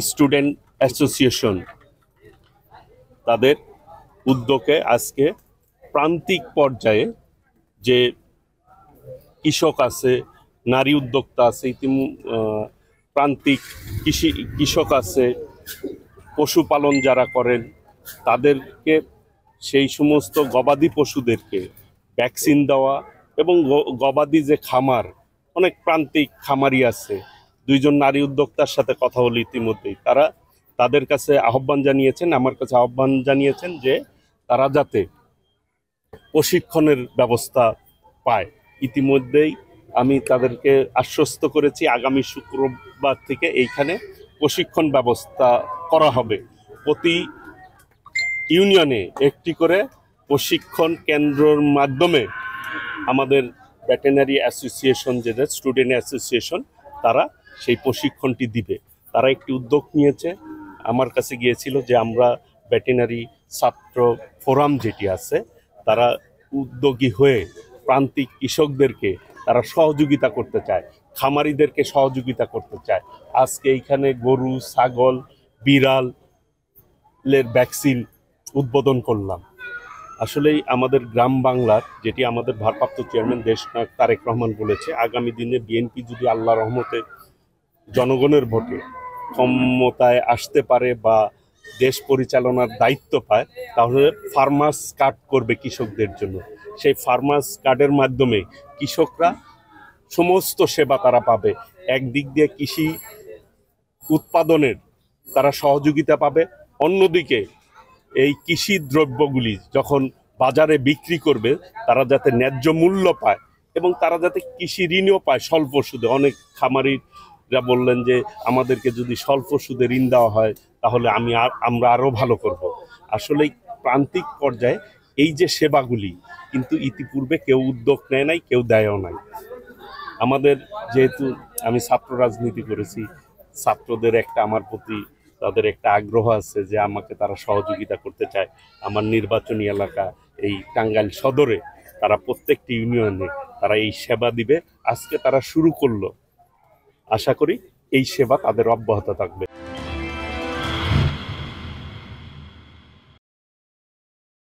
Student association তাদের উদ্যোগে আজকে প্রান্তিক পর্যায়ে যে কৃষক আছে, নারী উদ্যোক্তা আছে, প্রান্তিক কৃষক আছে, পশুপালন যারা করেন তাদেরকে, সেই সমস্ত গবাদি পশুদেরকে ভ্যাকসিন দেওয়া এবং গবাদি যে খামার, অনেক প্রান্তিক খামারি আছে, দুইজন নারী উদ্যোক্তার সাথে কথা হলো ইতিমধ্যেই। তারা তাদের কাছে আহ্বান জানিয়েছেন, আমার কাছে আহ্বান জানিয়েছেন যে তারা যাতে প্রশিক্ষণের ব্যবস্থা পায়। ইতিমধ্যেই আমি তাদেরকে আশ্বস্ত করেছি আগামী শুক্রবার থেকে এইখানে প্রশিক্ষণ ব্যবস্থা করা হবে। প্রতি ইউনিয়নে একটি করে প্রশিক্ষণ কেন্দ্রের মাধ্যমে আমাদের ভেটেরিনারি অ্যাসোসিয়েশন, যেটা স্টুডেন্ট অ্যাসোসিয়েশন, তারা সেই প্রশিক্ষণটি দিবে। তারা একটি উদ্যোগ নিয়েছে, আমার কাছে গিয়েছিল যে আমরা ভেটেরিনারি ছাত্র ফোরাম যেটি আছে, তারা উদ্যোগী হয়ে প্রান্তিক কৃষকদেরকে তারা সহযোগিতা করতে চায়, খামারিদেরকে সহযোগিতা করতে চায়। আজকে এইখানে গরু, ছাগল, বিড়ালের ভ্যাকসিন উদ্বোধন করলাম। আসলেই আমাদের গ্রাম বাংলার, যেটি আমাদের ভারপ্রাপ্ত চেয়ারম্যান দেশনায়ক তারেক রহমান বলেছে, আগামী দিনে বিএনপি যদি আল্লাহ রহমতে জনগণের ভোটে ক্ষমতায় আসতে পারে বা দেশ পরিচালনার দায়িত্ব পায়, তাহলে ফার্মার্স কার্ড করবে কৃষকদের জন্য। সেই ফার্মার্স কার্ডের মাধ্যমে কৃষকরা সমস্ত সেবা তারা পাবে। একদিক দিয়ে কৃষি উৎপাদনের তারা সহযোগিতা পাবে, অন্যদিকে এই কৃষি দ্রব্যগুলি যখন বাজারে বিক্রি করবে তারা যাতে ন্যায্য মূল্য পায় এবং তারা যাতে কৃষি ঋণও পায় স্বল্প সুদে। অনেক খামারিরা বললেন যে আমাদেরকে যদি স্বল্প সুদে ঋণ দেওয়া হয় তাহলে আমরা আরও ভালো করব। আসলে প্রান্তিক পর্যায়ে এই যে সেবাগুলি কিন্তু ইতিপূর্বে কেউ উদ্যোগ নেয় নাই, কেউ দেয়ও নাই। আমাদের যেহেতু আমি ছাত্র রাজনীতি করেছি, ছাত্রদের একটা আমার প্রতি তাদের একটা আগ্রহ আছে যে আমাকে তারা সহযোগিতা করতে চায়। আমার নির্বাচনী এলাকা এই টাঙ্গাইল সদরে তারা প্রত্যেকটি ইউনিয়নে তারা এই সেবা দিবে। আজকে তারা শুরু করলো, আশা করি এই সেবা তাদের অব্যাহত থাকবে।